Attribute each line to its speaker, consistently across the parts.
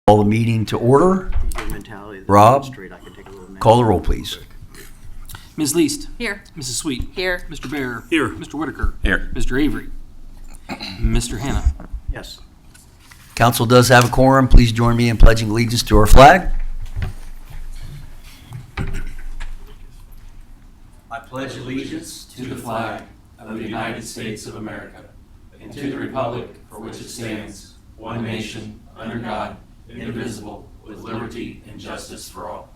Speaker 1: Call the meeting to order.
Speaker 2: Mentality
Speaker 1: Rob,
Speaker 2: straight, I can take a little nap.
Speaker 1: call the roll, please.
Speaker 3: Ms. Least.
Speaker 4: Here.
Speaker 3: Mrs. Sweet.
Speaker 4: Here.
Speaker 3: Mr. Bear.
Speaker 5: Here.
Speaker 3: Mr. Whitaker.
Speaker 5: Here.
Speaker 3: Mr. Avery. Mr. Hannah.
Speaker 2: Yes.
Speaker 1: Council does have a quorum. Please join me in pledging allegiance to our flag. I pledge allegiance
Speaker 6: to the flag of the United States of America and to the republic for which it stands, one nation, under God, indivisible, with liberty and justice for all.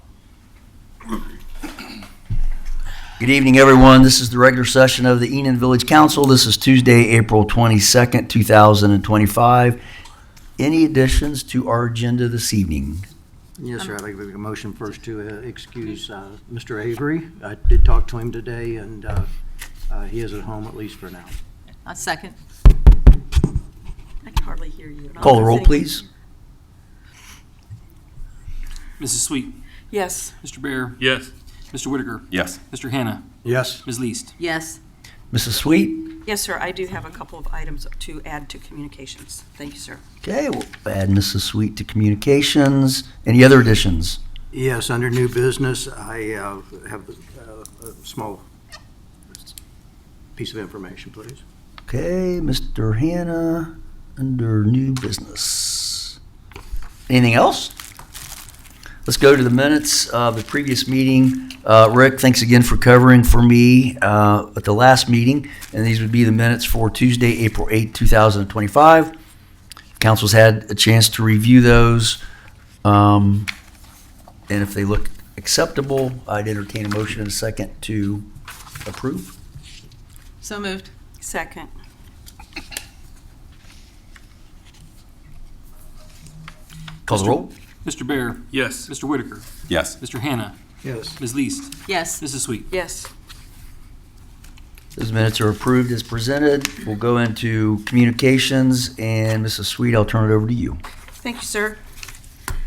Speaker 1: Good evening, everyone. This is the regular session of the Enon Village Council. This is Tuesday, April 22nd, 2025. Any additions to our agenda this evening?
Speaker 2: Yes, sir. I'd like to make a motion first to excuse Mr. Avery. I did talk to him today, and he is at home at least for now.
Speaker 4: A second. I can hardly hear you.
Speaker 1: Call the roll, please.
Speaker 3: Mrs. Sweet.
Speaker 4: Yes.
Speaker 3: Mr. Bear.
Speaker 5: Yes.
Speaker 3: Mr. Whitaker.
Speaker 5: Yes.
Speaker 3: Mr. Hannah.
Speaker 2: Yes.
Speaker 3: Ms. Least.
Speaker 4: Yes.
Speaker 1: Mrs. Sweet?
Speaker 7: Yes, sir, I do have a couple of items to add to communications. Thank you, sir.
Speaker 1: Okay, we'll add Mrs. Sweet to communications. Any other additions?
Speaker 2: Yes, under new business, I have a small piece of information, please.
Speaker 1: Okay, Mr. Hannah, under new business. Anything else? Let's go to the minutes of the previous meeting. Rick, thanks again for covering for me at the last meeting. And these would be the minutes for Tuesday, April 8, 2025. Council's had a chance to review those. And if they look acceptable, I'd entertain a motion in a second to approve.
Speaker 4: So moved.
Speaker 7: Second.
Speaker 1: Call the roll.
Speaker 3: Mr. Bear.
Speaker 5: Yes.
Speaker 3: Mr. Whitaker.
Speaker 5: Yes.
Speaker 3: Mr. Hannah.
Speaker 2: Yes.
Speaker 3: Ms. Least.
Speaker 4: Yes.
Speaker 3: Mrs. Sweet.
Speaker 7: Yes.
Speaker 1: Those minutes are approved as presented. We'll go into communications, and Mrs. Sweet, I'll turn it over to you.
Speaker 7: Thank you, sir.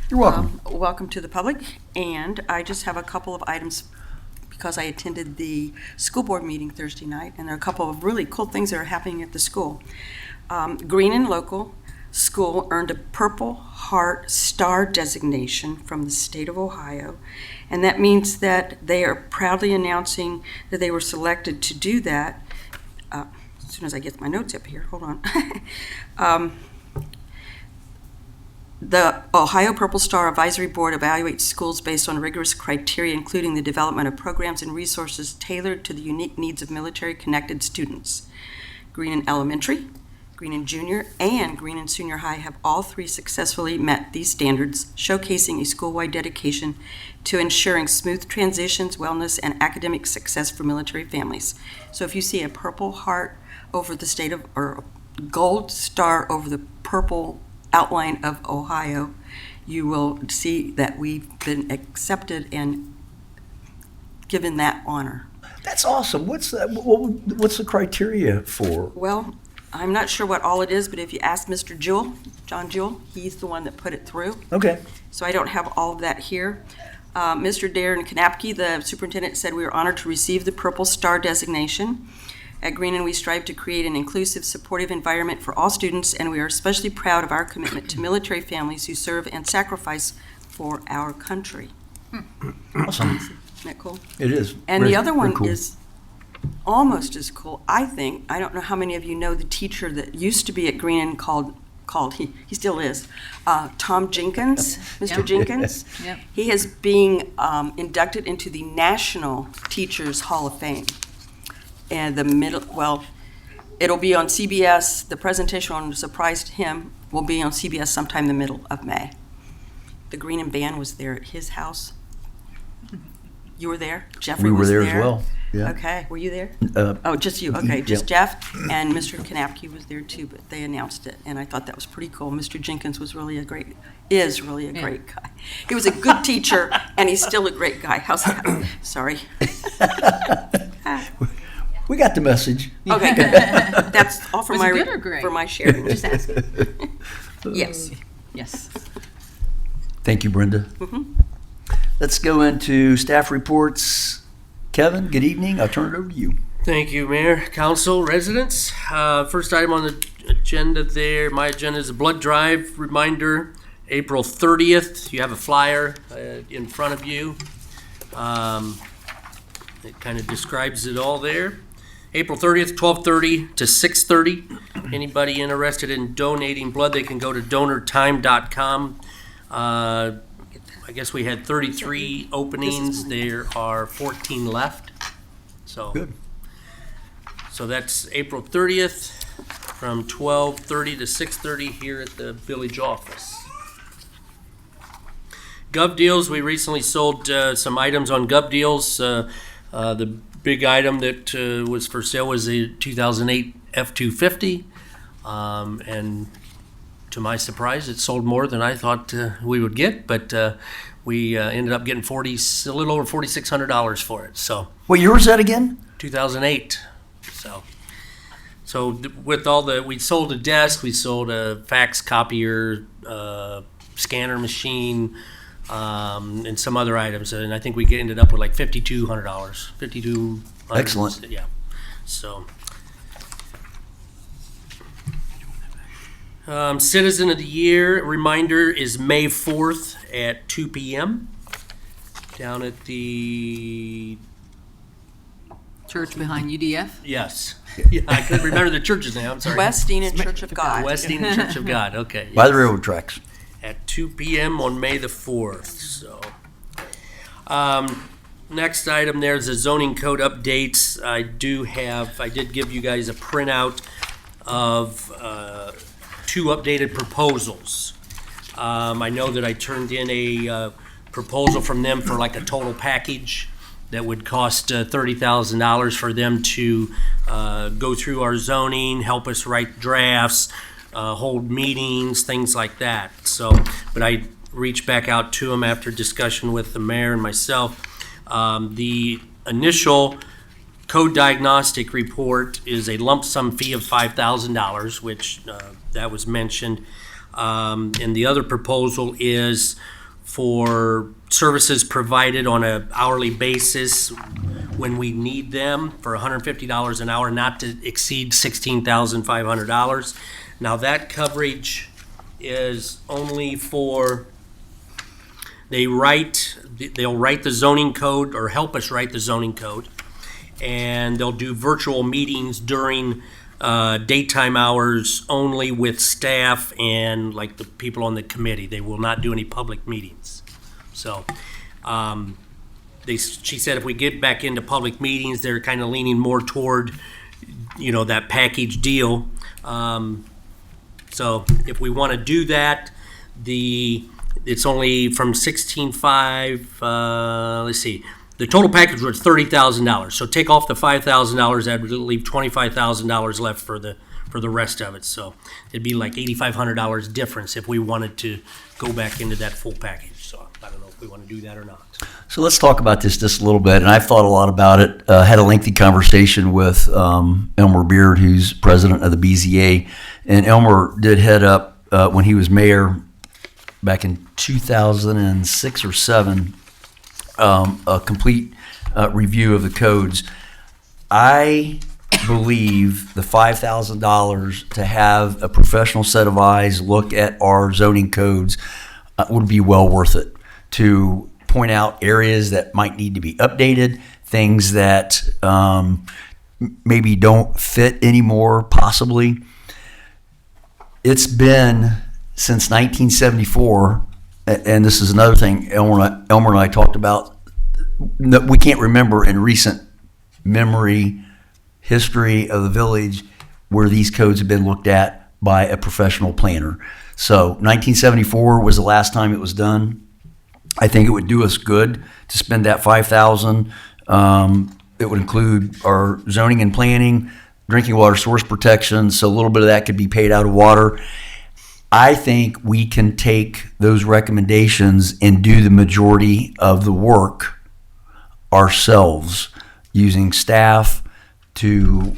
Speaker 1: You're welcome.
Speaker 7: Welcome to the public, and I just have a couple of items because I attended the school board meeting Thursday night, and there are a couple of really cool things that are happening at the school. Green and Local School earned a Purple Heart Star designation from the state of Ohio, and that means that they are proudly announcing that they were selected to do that. As soon as I get my notes up here, hold on. The Ohio Purple Star Advisory Board evaluates schools based on rigorous criteria, including the development of programs and resources tailored to the unique needs of military-connected students. Green and Elementary, Green and Junior, and Green and Senior High have all three successfully met these standards, showcasing a school-wide dedication to ensuring smooth transitions, wellness, and academic success for military families. So if you see a Purple Heart over the state of, or gold star over the purple outline of Ohio, you will see that we've been accepted and given that honor.
Speaker 1: That's awesome. What's the criteria for?
Speaker 7: Well, I'm not sure what all it is, but if you ask Mr. John Jewell, he's the one that put it through.
Speaker 1: Okay.
Speaker 7: So I don't have all of that here. Mr. Darren Knapke, the superintendent, said we are honored to receive the Purple Star designation. At Greenon, we strive to create an inclusive, supportive environment for all students, and we are especially proud of our commitment to military families who serve and sacrifice for our country.
Speaker 1: Awesome.
Speaker 7: Isn't that cool?
Speaker 1: It is.
Speaker 7: And
Speaker 1: Very-
Speaker 7: the other
Speaker 1: very
Speaker 7: one
Speaker 1: cool.
Speaker 7: is almost as cool, I think. I don't know how many of you know the teacher that used to be at Greenon called he still is, Tom Jenkins, Mr.
Speaker 4: Yep.
Speaker 7: Jenkins.
Speaker 4: Yep.
Speaker 7: He is being inducted into the National Teachers Hall of Fame. And it'll be on CBS. The presentation on Surprise to Him will be on CBS sometime in the middle of May. The Greenon Band was there at his house. You were there? Jeffrey
Speaker 1: We were
Speaker 7: was
Speaker 1: there as well. Yeah.
Speaker 7: Okay, were you there?
Speaker 1: Uh,
Speaker 7: Oh, just you, okay,
Speaker 1: Yep.
Speaker 7: just Jeff, and Mr. Knapke was there too, but they announced it, and I thought that was pretty cool. Mr. Jenkins was really a great guy. He was a good teacher, and he's still a great guy. How's that? Sorry.
Speaker 1: We got the message.
Speaker 7: Okay, good. That's all for
Speaker 4: Was
Speaker 7: my,
Speaker 4: it good or great?
Speaker 7: for my sharing.
Speaker 4: Just asking.
Speaker 7: Yes.
Speaker 4: Yes.
Speaker 1: Thank you, Brenda.
Speaker 7: Mhm.
Speaker 1: Let's go into staff reports. Kevin, good evening. I'll turn it over to you.
Speaker 5: Thank you, Mayor, Council, residents. First item on the agenda there, my agenda is a blood drive reminder April 30th, you have a flyer in front of you. It kind of describes it all there. April 30th, 12:30 to 6:30. Anybody interested in donating blood, they can go to donortime.com. I guess we had 33 openings. There are 14 left. So
Speaker 1: Good.
Speaker 5: So that's April 30th from 12:30 to 6:30 here at the village office. Gov Deals, we recently sold some items on Gov Deals. The big item that was for sale was a 2008 F-250. And to my surprise, it sold more than I thought we would get, but we ended up getting a little over $4,600 for it. So
Speaker 1: What year was that again?
Speaker 5: 2008. With all we sold a desk, we sold a fax copier, scanner machine, and some other items, and I think we ended up with like $5,200. $5,200.
Speaker 1: Excellent.
Speaker 5: Yeah. So. Citizen of the Year reminder is May 4th at 2 p.m. down at the,
Speaker 4: Church behind UDF.
Speaker 5: yes. Yeah, I couldn't remember the church's name, I'm sorry.
Speaker 7: West Enon Church of God.
Speaker 5: West Enon Church of God, okay.
Speaker 1: By the
Speaker 5: yes.
Speaker 1: railroad tracks.
Speaker 5: At 2 p.m. on May the 4th, so. Next item there is the zoning code updates. I did give you guys a printout of 2 updated proposals. I know that I turned in a proposal from them for like a total package that would cost $30,000 for them to go through our zoning, help us write drafts, hold meetings, things like that. So, but I reached back out to them after discussion with the mayor and myself. The initial code diagnostic report is a lump sum fee of $5,000, which that was mentioned. And the other proposal is for services provided on an hourly basis when we need them for $150 an hour, not to exceed $16,500. Now that coverage is only for, they'll write the zoning code or help us write the zoning code, and they'll do virtual meetings during daytime hours only with staff and like the people on the committee. They will not do any public meetings. So she said if we get back into public meetings, they're kind of leaning more toward, that package deal. So if we want to do that, it's only from 16.5, let's see, the total package was $30,000. So take off the $5,000, that would leave $25,000 left for the rest of it. So it'd be like $8,500 difference if we wanted to go back into that full package. So I don't know if we want to do that or not.
Speaker 1: So let's talk about this just a little bit. And I've thought a lot about it. Had a lengthy conversation with Elmer Beard, who's president of the BZA. And Elmer did head up, when he was mayor back in 2006 or 7, a complete review of the codes. I believe the $5,000 to have a professional set of eyes look at our zoning codes would be well worth it, to point out areas that might need to be updated, things that maybe don't fit anymore, possibly. It's been since 1974, and this is another thing Elmer and I talked about, that we can't remember in recent memory history of the village where these codes have been looked at by a professional planner. So 1974 was the last time it was done. I think it would do us good to spend that $5,000. It would include our zoning and planning, drinking water source protection, so a little bit of that could be paid out of water. I think we can take those recommendations and do the majority of the work ourselves, using staff to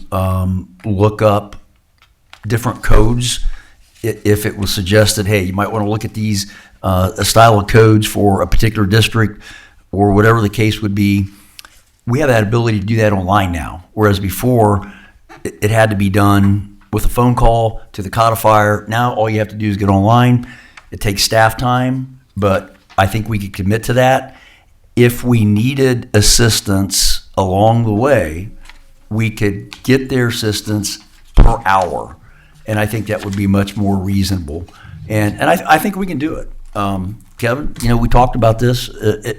Speaker 1: look up different codes. If it was suggested, hey, you might want to look at these a style of codes for a particular district or whatever the case would be, we have that ability to do that online now. Whereas before, it had to be done with a phone call to the codifier. Now all you have to do is get online, It takes staff time, but I think we could commit to that. If we needed assistance along the way, we could get their assistance per hour. And I think that would be much more reasonable. And I think we can do it. Kevin, we talked about this.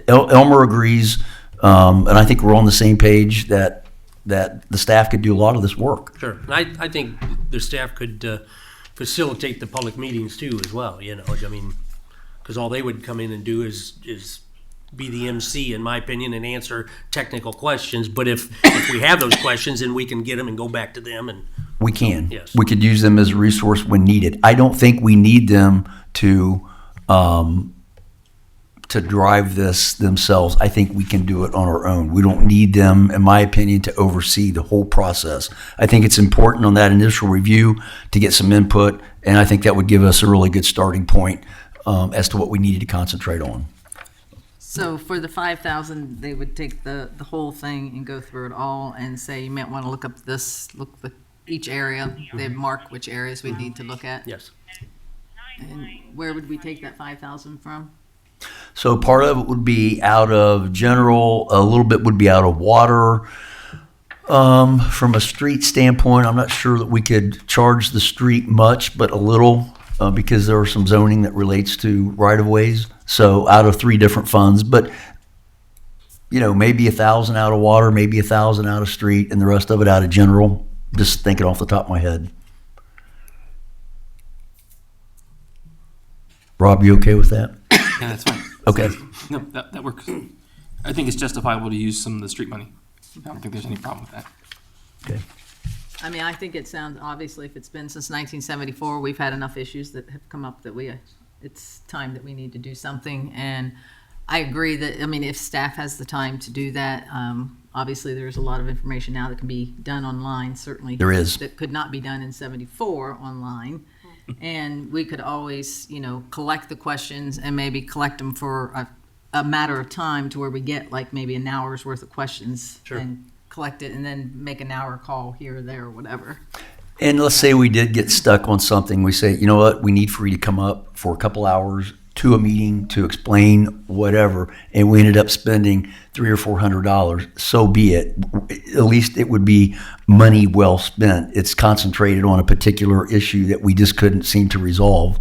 Speaker 1: Elmer agrees, and I think we're on the same page that the staff could do a lot of this work.
Speaker 5: Sure. And I think the staff could facilitate the public meetings too as well, because all they would come in and do is be the MC, in my opinion, and answer technical questions. But if we have those questions, then we can get them and go back to them. And
Speaker 1: We can.
Speaker 5: Yes.
Speaker 1: We could use them as a resource when needed. I don't think we need them to drive this themselves. I think we can do it on our own. We don't need them, in my opinion, to oversee the whole process. I think it's important on that initial review to get some input, and I think that would give us a really good starting point as to what we needed to concentrate on.
Speaker 4: So for the 5,000, they would take the whole thing and go through it all and say, you might want to look up each area. They'd mark which areas we need to look at.
Speaker 5: yes.
Speaker 4: And where would we take that 5,000 from?
Speaker 1: So part of it would be out of general, a little bit would be out of water. From a street standpoint, I'm not sure that we could charge the street much, but a little, because there are some zoning that relates to right-of-ways. So out of 3 different funds, but maybe 1,000 out of water, maybe 1,000 out of street, and the rest of it out of general. Just thinking off the top of my head. Rob, you okay with that?
Speaker 3: Yeah, that's fine.
Speaker 1: Okay.
Speaker 3: No, that works. I think it's justifiable to use some of the street money. I don't think there's any problem with that.
Speaker 1: Okay.
Speaker 4: I mean, I think it sounds, obviously, if it's been since 1974, we've had enough issues that have come up that it's time that we need to do something. And I agree that, if staff has the time to do that, obviously, there's a lot of information now that can be done online, certainly.
Speaker 1: There is.
Speaker 4: That could not be done in 74 online. And we could always, collect the questions and maybe collect them for a matter of time to where we get like maybe an hour's worth of questions.
Speaker 5: Sure.
Speaker 4: And collect it and then make an hour call here or there or whatever.
Speaker 1: And let's say we did get stuck on something. We say, you know what, we need for you to come up for a couple hours to a meeting to explain whatever, and we ended up spending $300 or $400. So be it. At least it would be money well spent. It's concentrated on a particular issue that we just couldn't seem to resolve.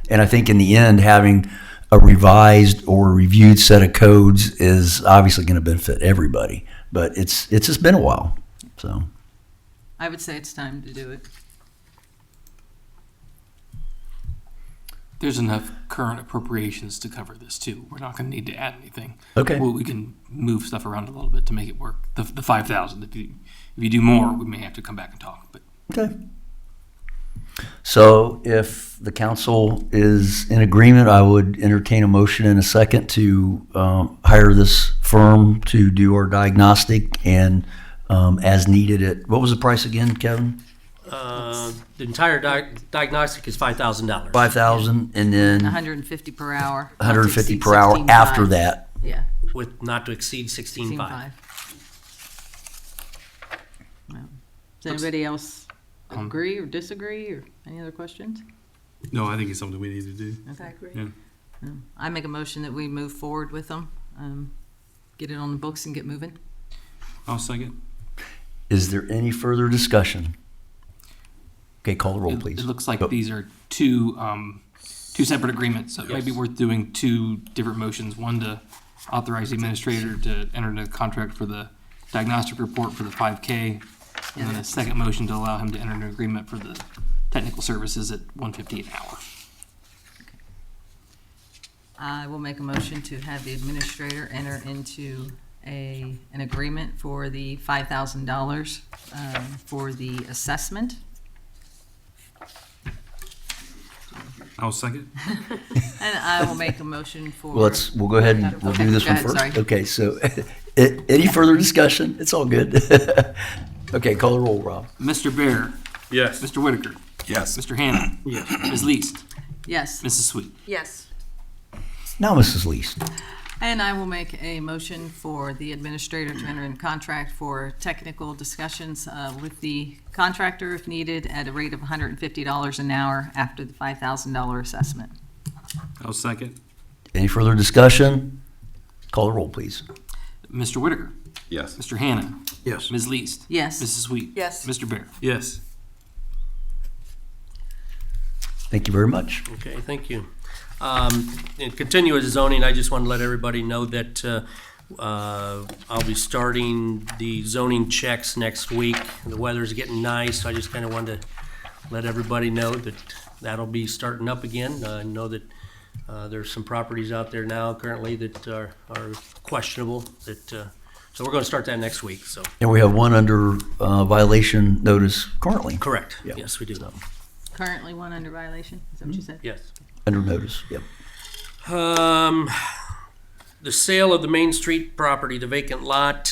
Speaker 1: And I think in the end, having a revised or reviewed set of codes is obviously going to benefit everybody. But it's just been a while. So
Speaker 4: I would say it's time to do it.
Speaker 3: There's enough current appropriations to cover this too. We're not going to need to add anything.
Speaker 1: Okay.
Speaker 3: Well, we can move stuff around a little bit to make it work. The 5,000. If you do more, we may have to come back and talk. But
Speaker 1: okay. So if the council is in agreement, I would entertain a motion in a second to hire this firm to do our diagnostic and as needed. What was the price again, Kevin?
Speaker 5: The entire diagnostic is $5,000.
Speaker 1: $5,000, and then
Speaker 4: 150 per hour.
Speaker 1: $150 per hour after that.
Speaker 4: Yeah.
Speaker 5: With not to exceed 16.5.
Speaker 4: 16.5. Well, does anybody else agree or disagree or any other questions?
Speaker 8: No, I think it's something we need to do.
Speaker 4: Okay. I agree.
Speaker 8: Yeah.
Speaker 4: I make a motion that we move forward with them, get it on the books and get moving.
Speaker 8: I'll second.
Speaker 1: Is there any further discussion? Okay, call the roll,
Speaker 3: it
Speaker 1: please.
Speaker 3: looks like
Speaker 1: Go.
Speaker 3: these are two separate agreements. So it might be worth doing 2 different motions. One to authorize the administrator to enter into a contract for the diagnostic report for the 5K, and then a second motion to allow him to enter an agreement for the technical services at $150 an hour.
Speaker 4: I will make a motion to have the administrator enter into an agreement for the $5,000 for the assessment.
Speaker 8: I'll second.
Speaker 4: And I will make a motion for.
Speaker 1: Well, we'll go ahead and we'll
Speaker 4: Okay,
Speaker 1: do this
Speaker 4: go
Speaker 1: one
Speaker 4: ahead,
Speaker 1: first.
Speaker 4: sorry.
Speaker 1: Okay, so any further discussion? It's all good. Okay, call the roll, Rob.
Speaker 3: Mr. Bear.
Speaker 8: Yes.
Speaker 3: Mr. Whitaker.
Speaker 8: Yes.
Speaker 3: Mr. Hannah.
Speaker 8: Yes.
Speaker 3: Ms. Least.
Speaker 4: Yes,
Speaker 3: Mrs. Sweet.
Speaker 7: Yes.
Speaker 1: Now, Mrs. Least.
Speaker 4: and I will make a motion for the administrator to enter in contract for technical discussions with the contractor if needed at a rate of $150 an hour after the $5,000 assessment.
Speaker 8: I'll second.
Speaker 1: Any further discussion? Call the roll, please.
Speaker 3: Mr. Whitaker,
Speaker 6: Yes.
Speaker 3: Mr. Hannah,
Speaker 2: Yes.
Speaker 3: Ms. Least,
Speaker 4: Yes.
Speaker 3: Mrs. Sweet.
Speaker 7: Yes.
Speaker 3: Mr. Bear.
Speaker 8: Yes.
Speaker 1: Thank you very much.
Speaker 5: Okay, thank you. In continuous zoning, I just want to let everybody know that I'll be starting the zoning checks next week. The weather's getting nice, so I just kind of wanted to let everybody know that that'll be starting up again. I know that there's some properties out there now currently that are questionable, that, so we're going to start that next week, so.
Speaker 1: And we have one under violation notice currently.
Speaker 5: Correct,
Speaker 1: Yeah.
Speaker 5: yes, we do.
Speaker 4: Currently one under violation, is that what you said?
Speaker 5: Yes.
Speaker 1: Under notice, yep.
Speaker 5: The sale of the Main Street property, the vacant lot,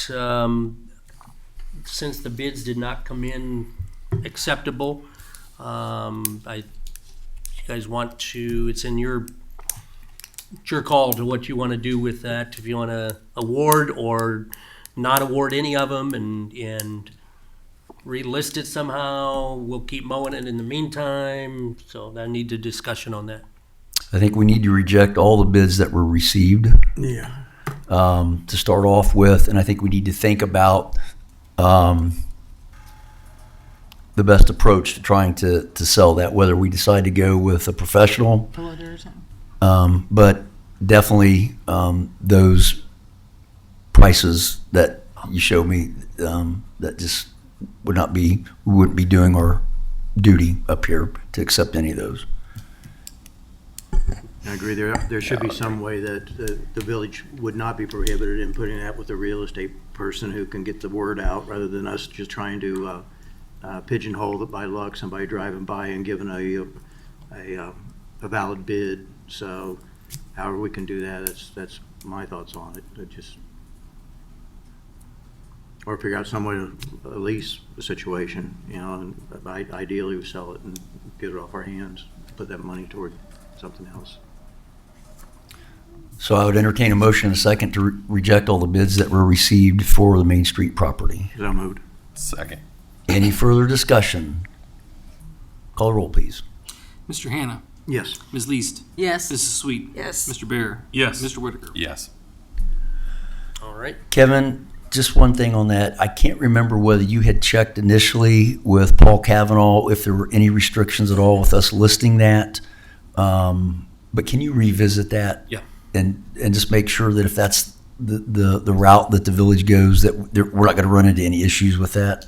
Speaker 5: since the bids did not come in acceptable, you guys want to, it's your call to what you want to do with that. If you want to award or not award any of them and relist it somehow, we'll keep mowing it in the meantime. So I need a discussion on that.
Speaker 1: I think we need to reject all the bids that were received
Speaker 2: Yeah.
Speaker 1: to start off with, and I think we need to think about the best approach to trying to sell that, whether we decide to go with a professional,
Speaker 4: Pull it or something?
Speaker 1: but definitely those prices that you showed me, that just would not be, we wouldn't be doing our duty up here to accept any of those.
Speaker 2: I agree. There should be some way that the village would not be prohibited in putting that with a real estate person who can get the word out, rather than us just trying to pigeonhole it by luck, somebody driving by and giving a valid bid. So however we can do that, that's my thoughts on it. Or figure out some way to lease the situation, and ideally we sell it and get it off our hands, put that money toward something else.
Speaker 1: So I would entertain a motion in a second to reject all the bids that were received for the Main Street property.
Speaker 2: So moved.
Speaker 6: Second.
Speaker 1: Any further discussion? Call the roll, please.
Speaker 3: Mr. Hannah,
Speaker 2: Yes.
Speaker 3: Ms. Least,
Speaker 4: Yes.
Speaker 3: Mrs. Sweet.
Speaker 7: Yes.
Speaker 3: Mr. Bear.
Speaker 8: Yes.
Speaker 3: Mr. Whitaker.
Speaker 6: Yes.
Speaker 5: All right.
Speaker 1: Kevin, just one thing on that. I can't remember whether you had checked initially with Paul Cavanaugh if there were any restrictions at all with us listing that. But can you revisit that?
Speaker 5: Yeah.
Speaker 1: And just make sure that if that's the route that the village goes, that we're not going to run into any issues with that.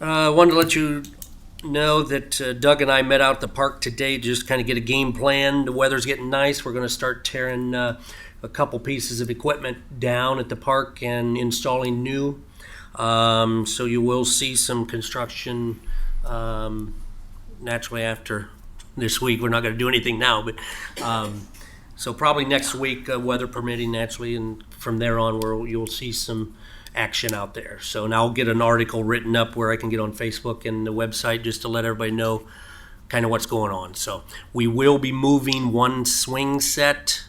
Speaker 5: I wanted to let you know that Doug and I met out at the park today to just kind of get a game plan. The weather's getting nice. We're going to start tearing a couple pieces of equipment down at the park and installing new. So you will see some construction naturally after this week. We're not going to do anything now, but so probably next week, weather permitting naturally, and from there on you'll see some action out there. So now I'll get an article written up where I can get on Facebook and the website just to let everybody know kind of what's going on. So we will be moving one swing set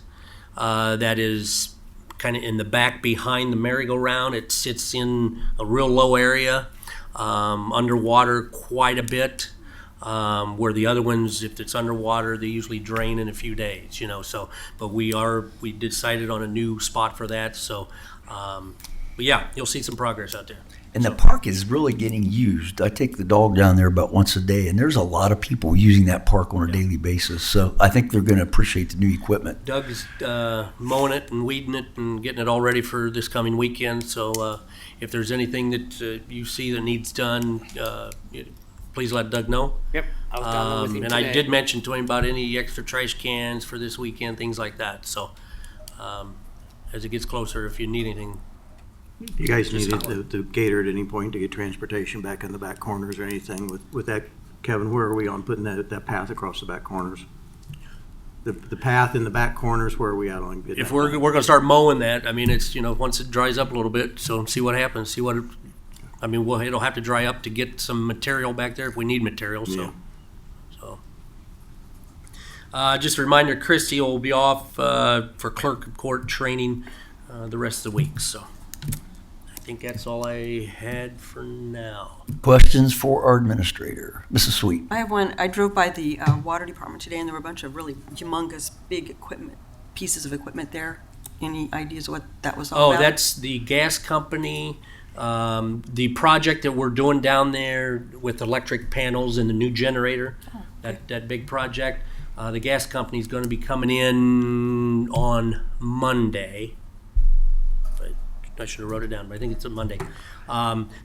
Speaker 5: that is kind of in the back behind the merry-go-round. It sits in a real low area, underwater quite a bit, where the other ones, if it's underwater, they usually drain in a few days, so, but we decided on a new spot for that. So, but yeah, you'll see some progress out there.
Speaker 1: And the park is really getting used. I take the dog down there about once a day, and there's a lot of people using that park on a daily basis. So I think they're going to appreciate the new equipment.
Speaker 5: Doug is mowing it and weeding it and getting it all ready for this coming weekend. So if there's anything that you see that needs done, please let Doug know.
Speaker 9: Yep, I was down there with him
Speaker 5: And
Speaker 9: today.
Speaker 5: I did mention to him about any extra trash cans for this weekend, things like that. So as it gets closer, if you need anything,
Speaker 2: You guys
Speaker 5: Just
Speaker 2: needed
Speaker 5: holler.
Speaker 2: the gator at any point to get transportation back in the back corners or anything with that, Kevin, where are we on putting that path across the back corners? The path in the back corners, where are we at on? getting
Speaker 5: if
Speaker 2: that
Speaker 5: we're
Speaker 2: done?
Speaker 5: going to start mowing that, I mean, it's, once it dries up a little bit, so see what happens, it'll have to dry up to get some material back there if we need material,
Speaker 2: Yeah.
Speaker 5: so. Just a reminder, Christie will be off for clerk of court training the rest of the week, so think that's all I had for now.
Speaker 1: Questions for our administrator? Mrs. Sweet?
Speaker 7: I have one. I drove by the water department today, and there were a bunch of really humongous, big equipment, pieces of equipment there. Any ideas what that was all
Speaker 5: Oh,
Speaker 7: about?
Speaker 5: that's the gas company. The project that we're doing down there with electric panels and the new generator, that big project. The gas company's going to be coming in on Monday. I should have wrote it down, but I think it's a Monday.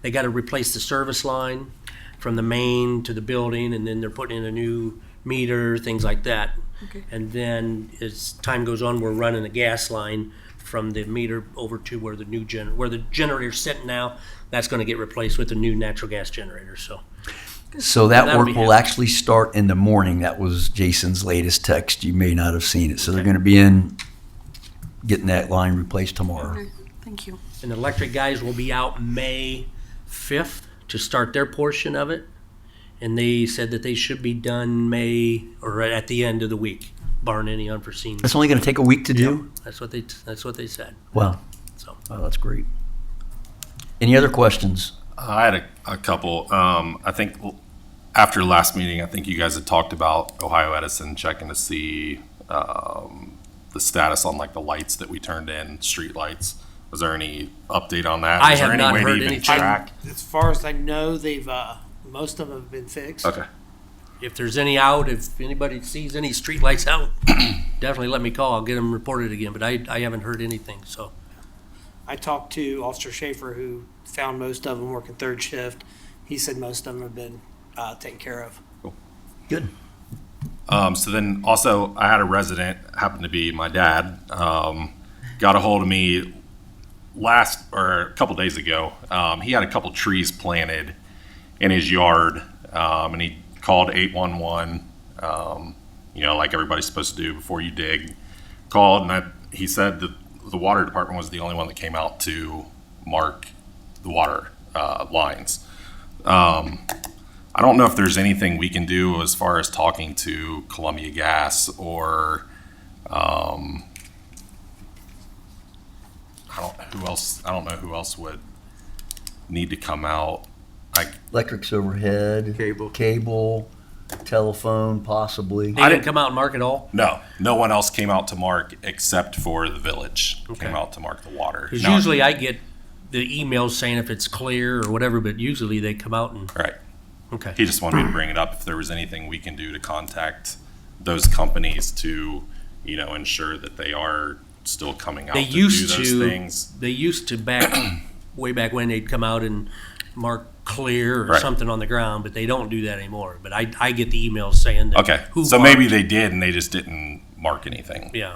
Speaker 5: They got to replace the service line from the main to the building, and then they're putting in a new meter, things like that.
Speaker 7: Okay.
Speaker 5: And then as time goes on, we're running a gas line from the meter over to where the new where the generator's sitting now. That's going to get replaced with a new natural gas generator.
Speaker 1: So that
Speaker 5: That'll
Speaker 1: work
Speaker 5: be
Speaker 1: will
Speaker 5: happening.
Speaker 1: actually start in the morning. That was Jason's latest text. You may not have seen it. So they're going to be in getting that line replaced tomorrow.
Speaker 7: Okay, thank you.
Speaker 5: And the electric guys will be out May 5th to start their portion of it. And they said that they should be done May or right at the end of the week, barring any unforeseen.
Speaker 1: That's only going to take a week to do?
Speaker 5: That's what they said.
Speaker 1: Wow.
Speaker 5: So
Speaker 1: Wow, that's great. Any other questions?
Speaker 9: I had a couple. I think after last meeting, I think you guys had talked about Ohio Edison checking to see the status on like the lights that we turned in, street lights. Was there any update on that?
Speaker 5: I
Speaker 9: Was there
Speaker 5: have
Speaker 9: any
Speaker 5: not
Speaker 9: way to
Speaker 5: heard
Speaker 9: even
Speaker 5: anything.
Speaker 9: track?
Speaker 10: As far as I know, they've most of them have been fixed.
Speaker 9: Okay.
Speaker 5: if there's any out, if anybody sees any streetlights out, definitely let me call. I'll get them reported again. But I haven't heard anything. So
Speaker 10: I talked to Officer Schaefer, who found most of them working third shift. He said most of them have been taken care of.
Speaker 1: Good.
Speaker 9: So then also I had a resident, happened to be my dad, got a hold of me a couple days ago. He had a couple trees planted in his yard, and he called 811, like everybody's supposed to do before you dig. Called, and he said that the water department was the only one that came out to mark the water lines. I don't know if there's anything we can do as far as talking to Columbia Gas or I don't know who else would need to come out.
Speaker 1: Electric's overhead. Cable, telephone, possibly.
Speaker 5: they didn't come out and mark it all.
Speaker 9: No one else came out to mark except for the village
Speaker 5: Okay.
Speaker 9: came out to mark the water.
Speaker 5: Because
Speaker 9: Now-
Speaker 5: usually I get the emails saying if it's clear or whatever, but usually they come out and
Speaker 9: Right.
Speaker 5: okay.
Speaker 9: He just wanted me to bring it up if there was anything we can do to contact those companies to, ensure that they are still coming out
Speaker 5: They
Speaker 9: to do
Speaker 5: used
Speaker 9: those
Speaker 5: to.
Speaker 9: things.
Speaker 5: They used to way back when they'd come out and mark clear or
Speaker 9: Right.
Speaker 5: something on the ground, but they don't do that anymore. But I get the emails saying that.
Speaker 9: Okay,
Speaker 5: who
Speaker 9: so maybe
Speaker 5: marked.
Speaker 9: they did and they just didn't mark anything.
Speaker 5: Yeah.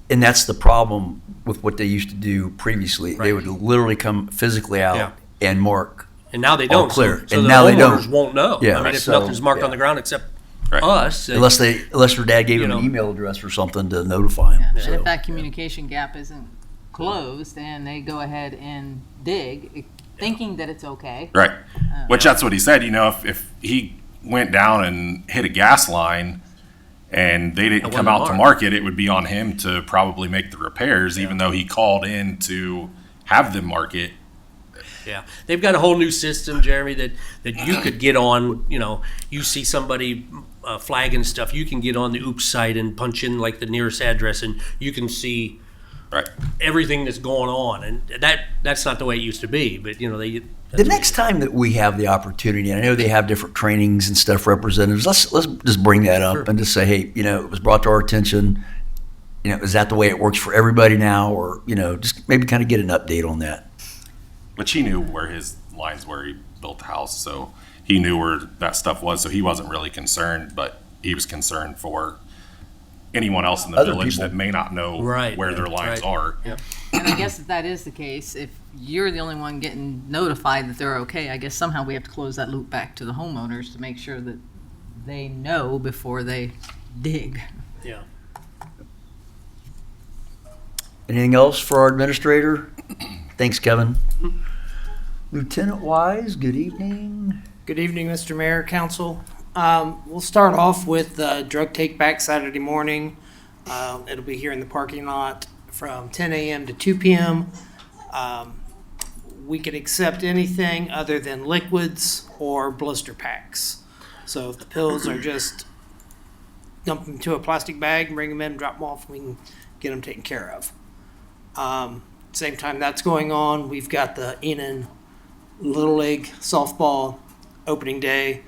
Speaker 1: And that's the problem with what they used to do previously. They
Speaker 5: Right.
Speaker 1: would literally come physically out
Speaker 5: Yeah.
Speaker 1: and mark.
Speaker 5: And now they
Speaker 1: All
Speaker 5: don't.
Speaker 1: clear.
Speaker 5: So
Speaker 1: And
Speaker 5: the
Speaker 1: now they
Speaker 5: homeowners
Speaker 1: don't.
Speaker 5: won't know.
Speaker 1: Yeah,
Speaker 5: I mean, if
Speaker 1: so,
Speaker 5: nothing's marked on
Speaker 1: yeah.
Speaker 5: the ground except
Speaker 9: Right.
Speaker 5: us.
Speaker 1: Unless their dad gave them
Speaker 5: You
Speaker 1: an
Speaker 5: know.
Speaker 1: email address or something to notify them.
Speaker 4: And
Speaker 1: So,
Speaker 4: if that communication gap isn't closed and they go ahead and dig, thinking that it's okay.
Speaker 9: Right. Which that's what he said, if he went down and hit a gas line and they didn't
Speaker 5: It
Speaker 9: come
Speaker 5: wasn't
Speaker 9: out to
Speaker 5: marked.
Speaker 9: mark it, it would be on him to probably make the repairs, even though he called in to have them mark it.
Speaker 5: Yeah, they've got a whole new system, Jeremy, that you could get on. You see somebody flagging stuff, you can get on the OOPS site and punch in like the nearest address, and you can see
Speaker 9: Right.
Speaker 5: everything that's going on. And that's not the way it used to be. But they.
Speaker 1: the next time that we have the opportunity, and I know they have different trainings and stuff, representatives, let's just bring that up
Speaker 5: Sure.
Speaker 1: and just say, hey, it was brought to our attention. Is that the way it works for everybody now, or just maybe kind of get an update on that.
Speaker 9: Which he knew where his lines were. He built the house, so he knew where that stuff was. So he wasn't really concerned, but he was concerned for anyone else in the
Speaker 1: Other
Speaker 9: village
Speaker 1: people.
Speaker 9: that may not know
Speaker 5: Right,
Speaker 9: where their lines
Speaker 5: right.
Speaker 9: are.
Speaker 5: Yep.
Speaker 4: And I guess if that is the case, if you're the only one getting notified that they're okay, I guess somehow we have to close that loop back to the homeowners to make sure that they know before they dig.
Speaker 5: Yeah.
Speaker 1: Anything else for our administrator? Thanks, Kevin. Lieutenant Wise, good evening.
Speaker 10: Good evening, Mr. Mayor, Council. We'll start off with drug take back Saturday morning. It'll be here in the parking lot from 10 a.m. to 2 p.m. we could accept anything other than liquids or blister packs. So if the pills are just dump them into a plastic bag, bring them in, drop them off, we can get them taken care of. Same time that's going on, we've got the Enon Little League softball opening day.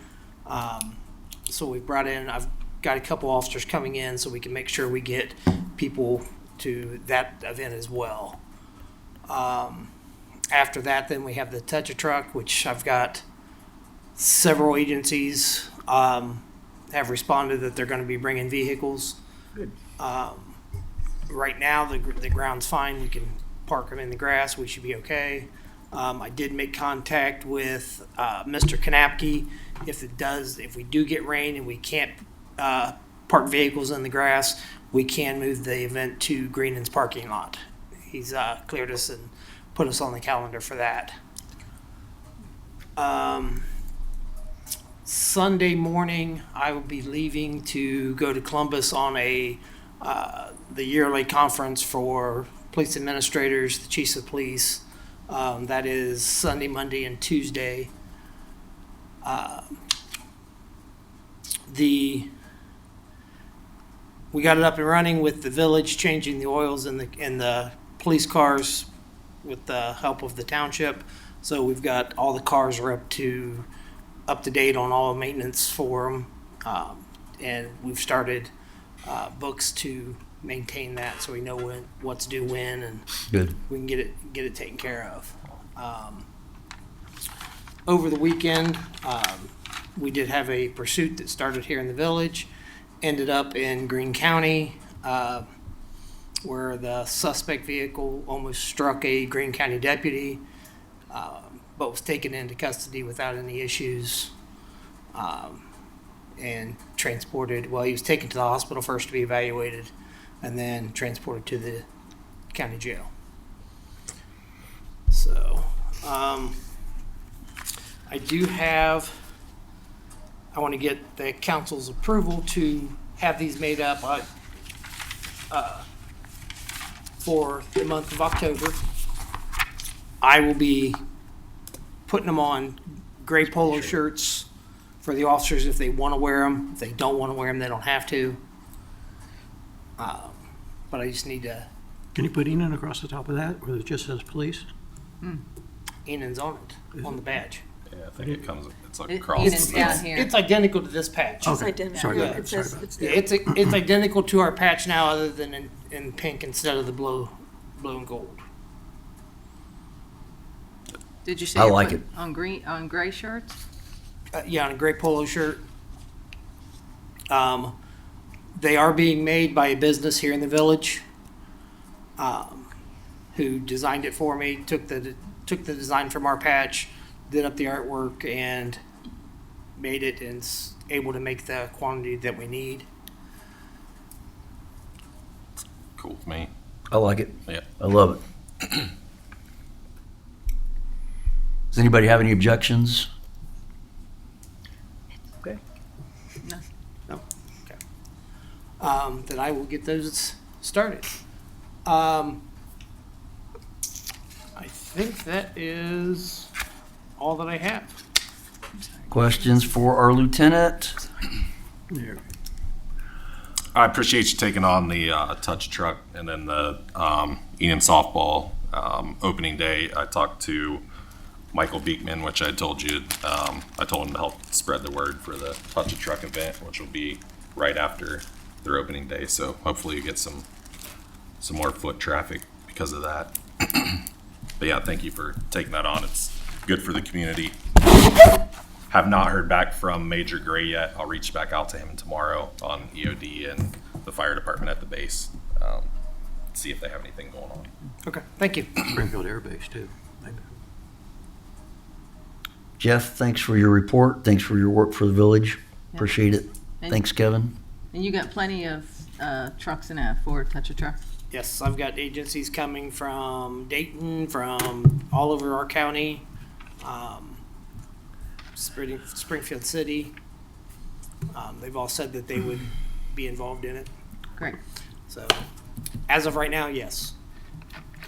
Speaker 10: So we brought in, I've got a couple officers coming in so we can make sure we get people to that event as well. After that, then we have the Touch a Truck, which I've got several agencies have responded that they're going to be bringing vehicles.
Speaker 2: Good.
Speaker 10: Right now, the ground's fine. We can park them in the grass. We should be okay. I did make contact with Mr. Kanapke. If we do get rain and we can't park vehicles in the grass, we can move the event to Greenland's parking lot. He's cleared us and put us on the calendar for that. Sunday morning, I will be leaving to go to Columbus on the yearly conference for police administrators, the chiefs of police. That is Sunday, Monday, and Tuesday. We got it up and running with the village changing the oils in the police cars with the help of the township. So we've got all the cars are up to date on all maintenance for them, and we've started books to maintain that so we know what's due when, and
Speaker 1: Good.
Speaker 10: we can get it taken care of. Over the weekend, we did have a pursuit that started here in the village, ended up in Greene County, where the suspect vehicle almost struck a Greene County deputy, but was taken into custody without any issues, and transported. Well, he was taken to the hospital first to be evaluated, and then transported to the county jail. So, I want to get the council's approval to have these made up for the month of October. I will be putting them on gray polo shirts for the officers if they want to wear them. If they don't want to wear them, they don't have to. But I just need to.
Speaker 2: Can you put Enon across the top of that, where it just says police?
Speaker 10: Enon's on it, on the badge.
Speaker 9: Yeah, I think it comes, it's like
Speaker 4: It-
Speaker 9: across.
Speaker 4: Enon's
Speaker 9: the
Speaker 4: down
Speaker 9: middle.
Speaker 4: here.
Speaker 10: It's identical to this patch.
Speaker 7: It's
Speaker 2: Okay,
Speaker 7: identical.
Speaker 2: sorry about
Speaker 10: Yeah,
Speaker 2: that,
Speaker 7: It
Speaker 2: sorry
Speaker 7: says
Speaker 2: about
Speaker 7: it's
Speaker 10: Yeah, it's identical to our patch now, other than in pink instead of the blue and gold.
Speaker 4: Did you say
Speaker 1: I
Speaker 4: you're
Speaker 1: like
Speaker 4: putting on gray shirts?
Speaker 10: Yeah, on a gray polo shirt. They are being made by a business here in the village, who designed it for me. Took the design from our patch, did up the artwork, and made it, and is able to make the quantity that we need.
Speaker 9: Cool with me.
Speaker 1: I like it.
Speaker 9: Yeah.
Speaker 1: I love it. Does anybody have any objections? Okay.
Speaker 10: Then I will get those started. I think that is all that I have.
Speaker 1: Questions for our lieutenant?
Speaker 2: There.
Speaker 9: I appreciate you taking on the touch truck and then the Enon softball opening day. I talked to Michael Beekman, which I told you. I told him to help spread the word for the touch a truck event, which will be right after their opening day. So hopefully you get some more foot traffic because of that. But yeah, thank you for taking that on. It's good for the community. Have not heard back from Major Gray yet. I'll reach back out to him tomorrow on EOD and the fire department at the base. See if they have anything going on.
Speaker 10: Okay, thank you.
Speaker 2: Springfield Air Base, too. Maybe.
Speaker 1: Jeff, thanks for your report. Thanks for your work for the village. Appreciate it.
Speaker 4: And-
Speaker 1: Thanks, Kevin.
Speaker 4: And you got plenty of trucks in that for Touch a Truck?
Speaker 10: Yes, I've got agencies coming from Dayton, from all over our county, Springfield City. They've all said that they would be involved in it.
Speaker 4: Great,
Speaker 10: So, as of right now, yes.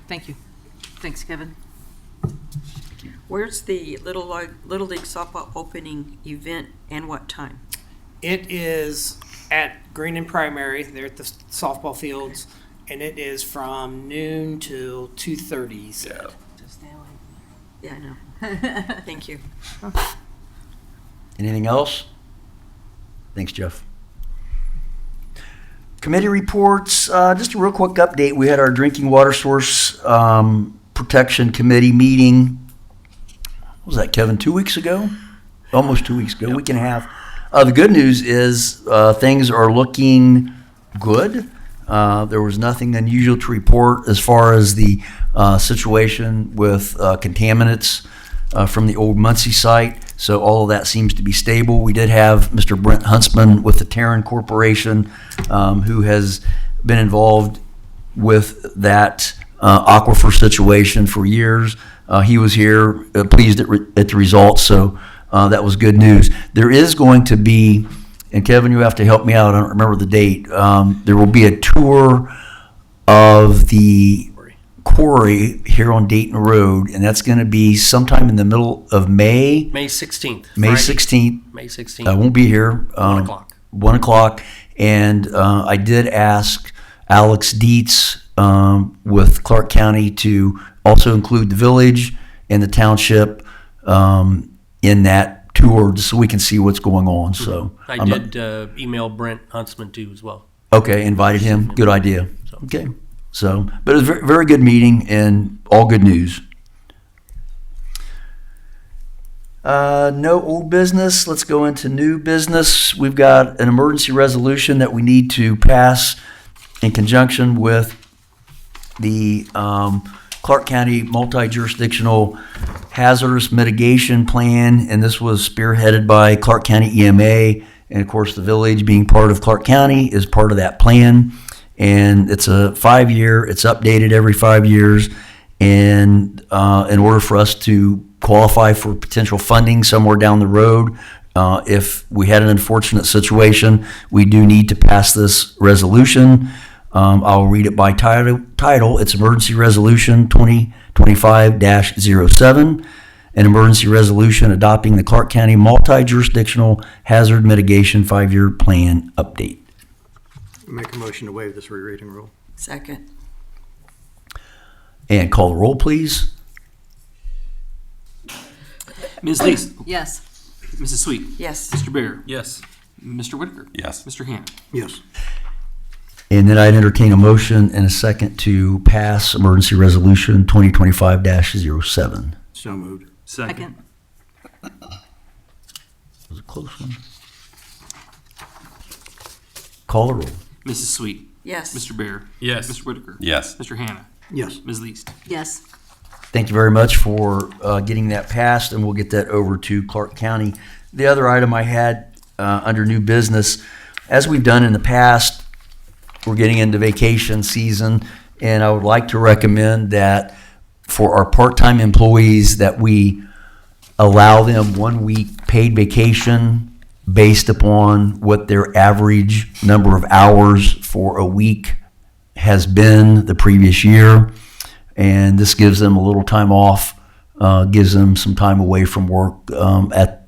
Speaker 4: thank you. Thanks, Kevin.
Speaker 7: Where's the Little League softball opening event and what time?
Speaker 10: It is at Green and Primary. They're at the softball fields, and it is from noon till 2:30. He said.
Speaker 7: Yeah, I know. Thank you.
Speaker 1: Anything else? Thanks, Jeff. Committee reports, just a real quick update. We had our Drinking Water Source Protection Committee meeting. What was that, Kevin, 2 weeks ago? Almost 2 weeks ago, week and a half. The good news is things are looking good. There was nothing unusual to report as far as the situation with contaminants from the old Muncie site. So all of that seems to be stable. We did have Mr. Brent Huntsman with the Terran Corporation, who has been involved with that aquifer situation for years. He was here, pleased at the results, so that was good news. There is going to be, and Kevin, you have to help me out, I don't remember the date, there will be a tour of the quarry here on Dayton Road, and that's going to be sometime in the middle of May.
Speaker 5: May 16th.
Speaker 1: May
Speaker 5: Friday,
Speaker 1: 16th.
Speaker 5: May 16th.
Speaker 1: I won't be here.
Speaker 5: 1 o'clock.
Speaker 1: 1 o'clock. And I did ask Alex Dietz with Clark County to also include the village and the township in that tour just so we can see what's going on. So
Speaker 5: I did email Brent Huntsman too as well.
Speaker 1: Okay, invited him. Good idea. Okay. So, but it was a very, very good meeting and all good news. No old business. Let's go into new business. We've got an emergency resolution that we need to pass in conjunction with the Clark County Multi-Jurisdictional Hazardous Mitigation Plan, and this was spearheaded by Clark County EMA, and of course the village, being part of Clark County, is part of that plan. And it's a 5-year, it's updated every 5 years, and in order for us to qualify for potential funding somewhere down the road, if we had an unfortunate situation, we do need to pass this resolution. I'll read it by title. It's Emergency Resolution 2025-07, an emergency resolution adopting the Clark County Multi-Jurisdictional Hazard Mitigation 5-year Plan update.
Speaker 2: Make a motion to waive this rereading rule.
Speaker 7: Second.
Speaker 1: And call the roll, please.
Speaker 3: Ms. Lees,
Speaker 4: Yes.
Speaker 3: Mrs. Sweet,
Speaker 7: Yes.
Speaker 3: Mr. Bear,
Speaker 8: Yes.
Speaker 3: Mr. Whitaker,
Speaker 9: Yes.
Speaker 3: Mr. Hannah.
Speaker 2: Yes.
Speaker 1: And then I'd entertain a motion and a second to pass Emergency Resolution 2025-07.
Speaker 2: So moved.
Speaker 3: Second.
Speaker 1: That was a close one. Call the roll.
Speaker 3: Mrs. Sweet,
Speaker 7: Yes.
Speaker 3: Mr. Bear,
Speaker 8: Yes.
Speaker 3: Mr. Whitaker,
Speaker 9: Yes.
Speaker 3: Mr. Hannah,
Speaker 2: Yes.
Speaker 3: Ms. Lees.
Speaker 4: Yes.
Speaker 1: Thank you very much for getting that passed, and we'll get that over to Clark County. The other item I had under new business, as we've done in the past, we're getting into vacation season, and I would like to recommend that for our part-time employees that we allow them 1 week paid vacation based upon what their average number of hours for a week has been the previous year. And this gives them a little time off, gives them some time away from work at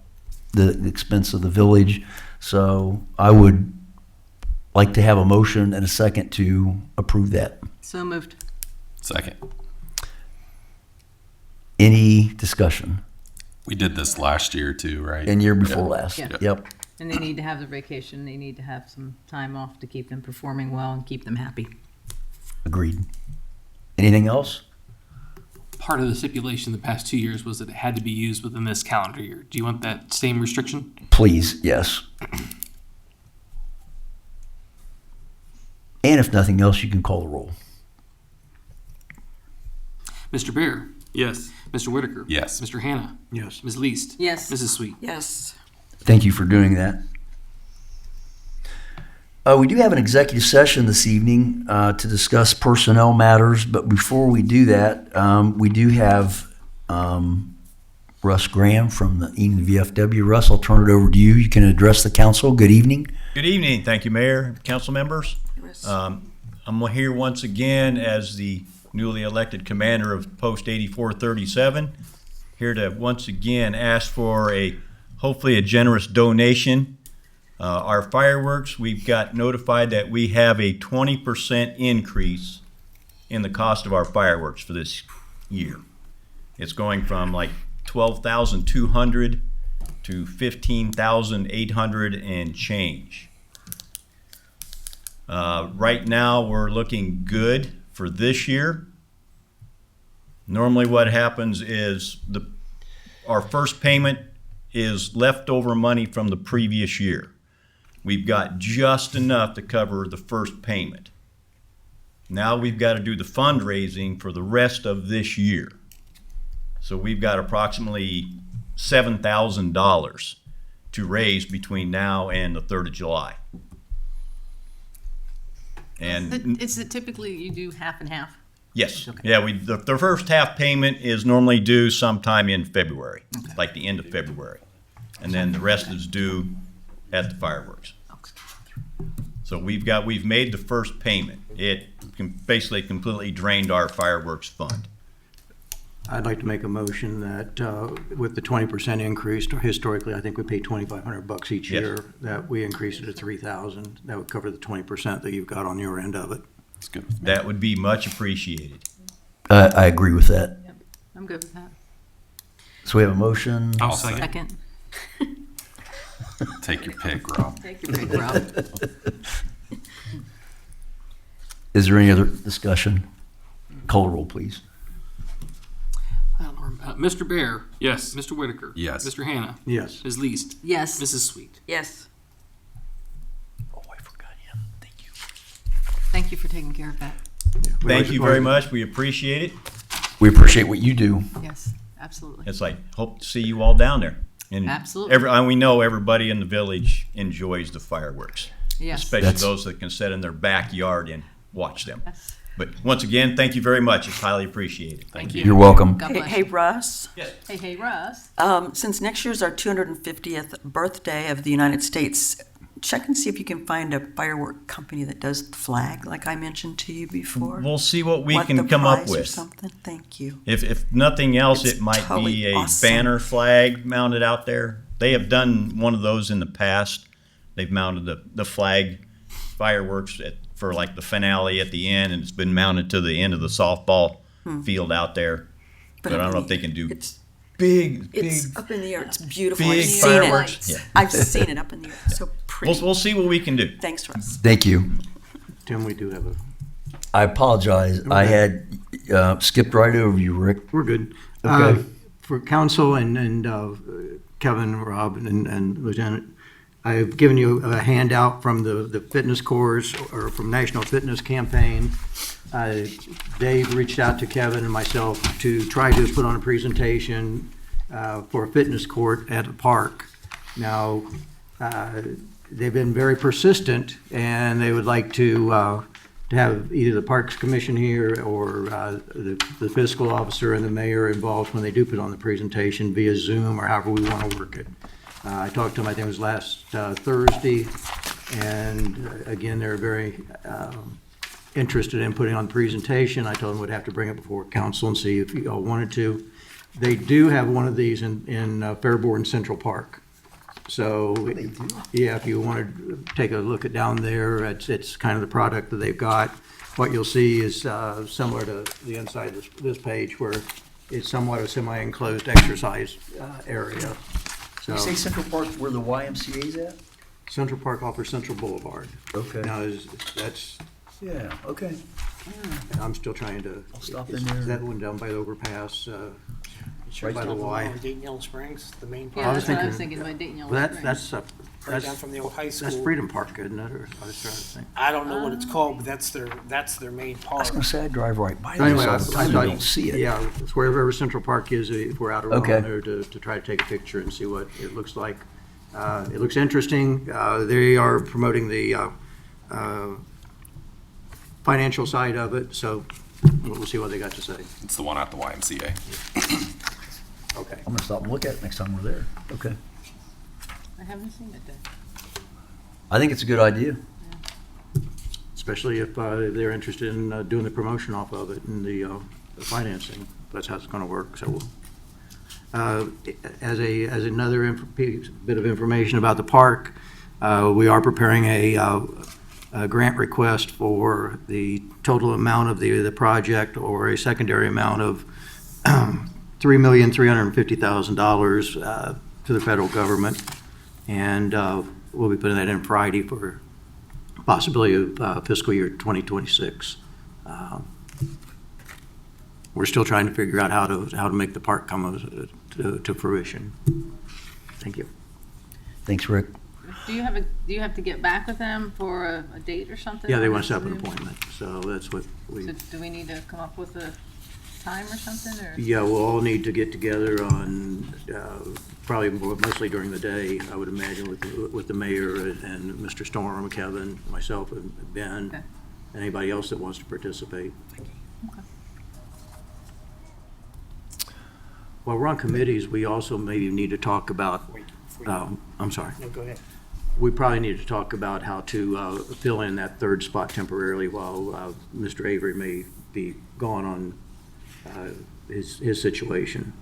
Speaker 1: the expense of the village. So I would like to have a motion and a second to approve that.
Speaker 4: So moved.
Speaker 9: Second.
Speaker 1: Any discussion?
Speaker 9: We did this last year too, right?
Speaker 1: And year before last.
Speaker 4: Yeah.
Speaker 1: Yep.
Speaker 4: And they need to have their vacation. They need to have some time off to keep them performing well and keep them happy.
Speaker 1: Agreed. Anything else?
Speaker 3: Part of the stipulation the past 2 years was that it had to be used within this calendar year. Do you want that same restriction?
Speaker 1: Please, yes. And if nothing else, you can call the roll.
Speaker 3: Mr. Bear,
Speaker 8: Yes.
Speaker 3: Mr. Whitaker,
Speaker 9: Yes.
Speaker 3: Mr. Hannah,
Speaker 2: Yes.
Speaker 3: Ms. Lees,
Speaker 4: Yes.
Speaker 3: Mrs. Sweet.
Speaker 7: Yes.
Speaker 1: Thank you for doing that. We do have an executive session this evening to discuss personnel matters, but before we do that, we do have Russ Graham from the Enon VFW. Russ, I'll turn it over to you. You can address the council. Good evening.
Speaker 11: Good evening. Thank you, Mayor, council members.
Speaker 7: Yes.
Speaker 11: I'm here once again as the newly elected commander of Post 8437 here to once again ask for hopefully a generous donation. Our fireworks, we've got notified that we have a 20% increase in the cost of our fireworks for this year. It's going from like 12,200 to 15,800 and change. Right now, we're looking good for this year. Normally what happens is our first payment is leftover money from the previous year. We've got just enough to cover the first payment. Now we've got to do the fundraising for the rest of this year. So we've got approximately $7,000 to raise between now and the 3rd of July. And
Speaker 4: Is it typically you do half and half?
Speaker 11: yes,
Speaker 4: Okay.
Speaker 11: yeah, the first half payment is normally due sometime in February, like the end of February. And then the rest is due at the fireworks. So we've made the first payment. It basically completely drained our fireworks fund.
Speaker 2: I'd like to make a motion that with the 20% increase, historically, I think we pay $2,500 each
Speaker 11: Yes.
Speaker 2: year, that we increase it to 3,000. That would cover the 20% that you've got on your end of it.
Speaker 9: It's good.
Speaker 11: That would be much appreciated.
Speaker 1: I agree with that.
Speaker 4: I'm good with that.
Speaker 1: So we have a motion.
Speaker 8: I'll second.
Speaker 4: Second.
Speaker 9: Take your pick, Rob.
Speaker 4: Take your pick, Rob.
Speaker 1: Is there any other discussion? Call the roll, please.
Speaker 3: Mr. Bear.
Speaker 8: Yes.
Speaker 3: Mr. Whitaker.
Speaker 9: Yes.
Speaker 3: Mr. Hannah.
Speaker 2: Yes.
Speaker 3: Ms. Least.
Speaker 4: Yes.
Speaker 3: Mrs. Sweet.
Speaker 7: Yes.
Speaker 1: Oh, I forgot him. Thank you.
Speaker 4: Thank you for taking care of that.
Speaker 11: Thank you very much. We appreciate it.
Speaker 1: We appreciate what you do.
Speaker 4: Yes, absolutely.
Speaker 11: It's like, hope to see you all down there. And
Speaker 4: Absolutely.
Speaker 11: and we know everybody in the village enjoys the fireworks,
Speaker 4: Yes.
Speaker 11: especially
Speaker 1: That's-
Speaker 11: those that can sit in their backyard and watch them.
Speaker 4: Yes.
Speaker 11: But once again, thank you very much. It's highly appreciated.
Speaker 3: Thank you.
Speaker 1: You're welcome.
Speaker 4: God
Speaker 7: Hey,
Speaker 4: bless
Speaker 7: hey,
Speaker 4: you.
Speaker 7: Russ,
Speaker 4: Hey, Russ.
Speaker 7: since next year's our 250th birthday of the United States, check and see if you can find a firework company that does the flag, like I mentioned to you before.
Speaker 11: We'll see what we
Speaker 7: What,
Speaker 11: can
Speaker 7: the
Speaker 11: come up
Speaker 7: price or
Speaker 11: with.
Speaker 7: something? Thank you.
Speaker 11: If nothing else,
Speaker 7: It's
Speaker 11: it might
Speaker 7: totally
Speaker 11: be a
Speaker 7: awesome.
Speaker 11: banner flag mounted out there. They have done one of those in the past. They've mounted the flag fireworks for like the finale at the end, and it's been mounted to the end of the softball field out there. But I don't know if they can do
Speaker 7: It's
Speaker 11: big
Speaker 7: up in the air. It's beautiful.
Speaker 11: big
Speaker 7: I've seen it.
Speaker 11: fireworks. Yeah.
Speaker 7: I've seen it up in the air. It's so pretty.
Speaker 11: We'll see what we can do.
Speaker 7: Thanks, Russ.
Speaker 1: Thank you.
Speaker 2: Tim, we do have a,
Speaker 1: I apologize. I had skipped right over you, Rick.
Speaker 2: we're good.
Speaker 1: Okay.
Speaker 2: For council and Kevin, Rob, and Lieutenant, I've given you a handout from the fitness course or from National Fitness Campaign. Dave reached out to Kevin and myself to try to put on a presentation for a fitness court at a park. Now, they've been very persistent, and they would like to have either the Parks Commission here or the fiscal officer and the mayor involved when they do put on the presentation via Zoom or however we want to work it. I talked to them, I think it was last Thursday, and again, they're very interested in putting on the presentation. I told them we'd have to bring it before council and see if you all wanted to. They do have one of these in Fairborn Central Park. So, yeah, if you want to take a look at down there, it's kind of the product that they've got. What you'll see is similar to the inside of this page, where it's somewhat a semi-enclosed exercise area. So,
Speaker 1: You say Central Park where the YMCA's at?
Speaker 2: Central Park off of Central Boulevard.
Speaker 1: Okay.
Speaker 2: Now, that's,
Speaker 1: Yeah, okay.
Speaker 2: I'm still trying to.
Speaker 1: I'll stop in
Speaker 2: is
Speaker 1: there.
Speaker 2: that one down by the overpass,
Speaker 1: Right
Speaker 2: by the Y?
Speaker 10: Dayton Yellow Springs, the main
Speaker 2: I
Speaker 10: park.
Speaker 2: was
Speaker 4: That's what I was
Speaker 2: thinking-
Speaker 4: thinking, by Dayton Yellow
Speaker 2: Well,
Speaker 4: Springs.
Speaker 2: that's
Speaker 10: Right down
Speaker 2: that's,
Speaker 10: from the old high school.
Speaker 2: that's Freedom Park, isn't it? Or I was trying to think.
Speaker 10: I don't know what it's called, but that's their main
Speaker 1: I
Speaker 10: park.
Speaker 1: was gonna say I drive right by
Speaker 2: So
Speaker 1: there
Speaker 2: anyway,
Speaker 1: all
Speaker 2: I
Speaker 1: the time. I
Speaker 2: thought-
Speaker 1: don't see it.
Speaker 2: Yeah, it's wherever Central Park is, if we're out
Speaker 1: Okay.
Speaker 2: around there to try to take a picture and see what it looks like. It looks interesting. They are promoting the financial side of it, so we'll see what they got to say.
Speaker 9: It's the one at the YMCA.
Speaker 2: Okay.
Speaker 1: I'm gonna stop and look at it next time we're there. Okay.
Speaker 4: I haven't seen it then.
Speaker 1: I think it's a good idea.
Speaker 2: Especially if they're interested in doing the promotion off of it and the financing. That's how it's going to work, so As another bit of information about the park, we are preparing a grant request for the total amount of the project, or a secondary amount of $3,350,000 to the federal government. And we'll be putting that in Friday for possibility of fiscal year 2026. We're still trying to figure out how to make the park come to fruition. Thank you.
Speaker 1: Thanks, Rick.
Speaker 4: Do you have to get back with them for a date or something?
Speaker 2: Yeah, they want to set up an appointment, so that's what we.
Speaker 4: So do we need to come up with a time or something, or?
Speaker 2: Yeah, we'll all need to get together on, probably mostly during the day, I would imagine, with the mayor and Mr. Storm, Kevin, myself, and Ben,
Speaker 4: Okay.
Speaker 2: anybody else that wants to participate.
Speaker 4: Okay.
Speaker 2: While we're on committees, we also maybe need to talk about, I'm sorry.
Speaker 10: No, go ahead.
Speaker 2: We probably need to talk about how to fill in that third spot temporarily while Mr. Avery may be gone on his situation.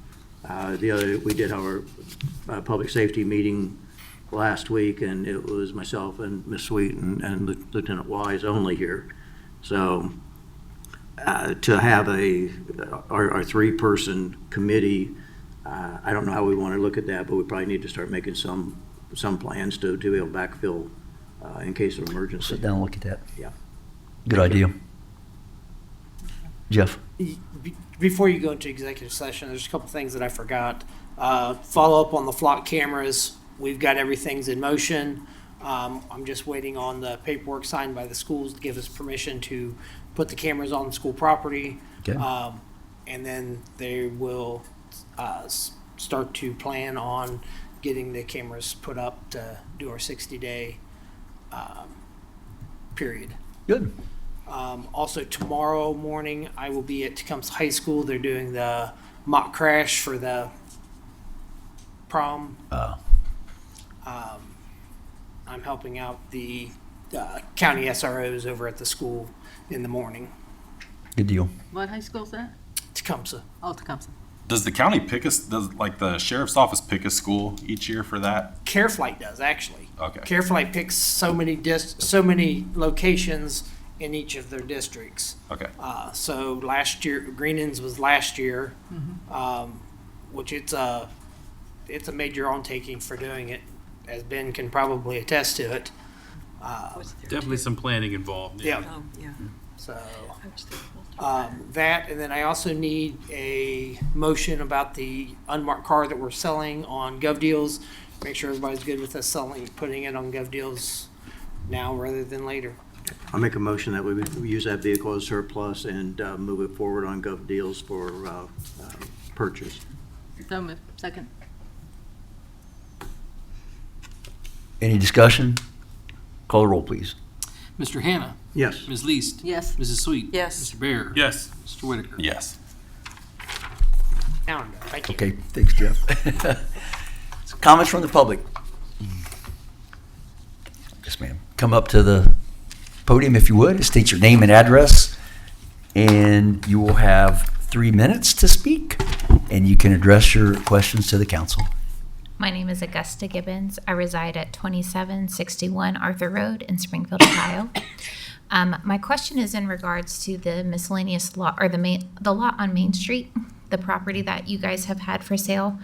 Speaker 2: We did our public safety meeting last week, and it was myself and Ms. Sweet and Lieutenant Wise only here. So to have our three-person committee, I don't know how we want to look at that, but we probably need to start making some plans to be able to backfill in case of emergency.
Speaker 1: Sit down and look at that.
Speaker 2: Yeah.
Speaker 1: Good idea. Jeff?
Speaker 10: Before you go into executive session, there's a couple things that I forgot. Follow up on the flock cameras. We've got everything's in motion. I'm just waiting on the paperwork signed by the schools to give us permission to put the cameras on school property.
Speaker 1: Okay.
Speaker 10: And then they will start to plan on getting the cameras put up to do our 60-day period.
Speaker 1: Good.
Speaker 10: Also, tomorrow morning, I will be at Tecumseh High School. They're doing the mock crash for the prom. I'm helping out the county SROs over at the school in the morning.
Speaker 1: Good deal.
Speaker 4: What high school's that?
Speaker 10: Tecumseh.
Speaker 4: Oh, Tecumseh.
Speaker 9: Does the county pick us, does like the sheriff's office pick a school each year for that?
Speaker 10: Careflight does, actually.
Speaker 9: Okay.
Speaker 10: Careflight picks so many locations in each of their districts.
Speaker 9: Okay.
Speaker 10: So last year, Greenlands was last year, which it's a major undertaking for doing it, as Ben can probably attest to it.
Speaker 8: Definitely some planning involved.
Speaker 10: Yeah.
Speaker 7: Oh, yeah.
Speaker 10: So that, and then I also need a motion about the unmarked car that we're selling on GovDeals. Make sure everybody's good with us putting it on GovDeals now rather than later.
Speaker 2: I'll make a motion that we would use that vehicle as surplus and move it forward on Gov Deals for purchase.
Speaker 4: So moved. Second.
Speaker 1: Any discussion? Call the roll, please.
Speaker 3: Mr. Hannah,
Speaker 2: Yes.
Speaker 3: Ms. Least,
Speaker 4: Yes.
Speaker 3: Mrs. Sweet.
Speaker 7: Yes.
Speaker 3: Mr. Bear.
Speaker 8: Yes.
Speaker 3: Mr. Whitaker.
Speaker 9: Yes.
Speaker 10: Now I'm done. Thank you.
Speaker 1: Okay, thanks, Jeff. Comments from the public? Yes, ma'am. Come up to the podium if you would, state your name and address, and you will have 3 minutes to speak, and you can address your questions to the council.
Speaker 12: My name is Augusta Gibbons. I reside at 2761 Arthur Road in Springfield, Ohio. My question is in regards to the miscellaneous lot, or the lot on Main Street, the property that you guys have had for sale.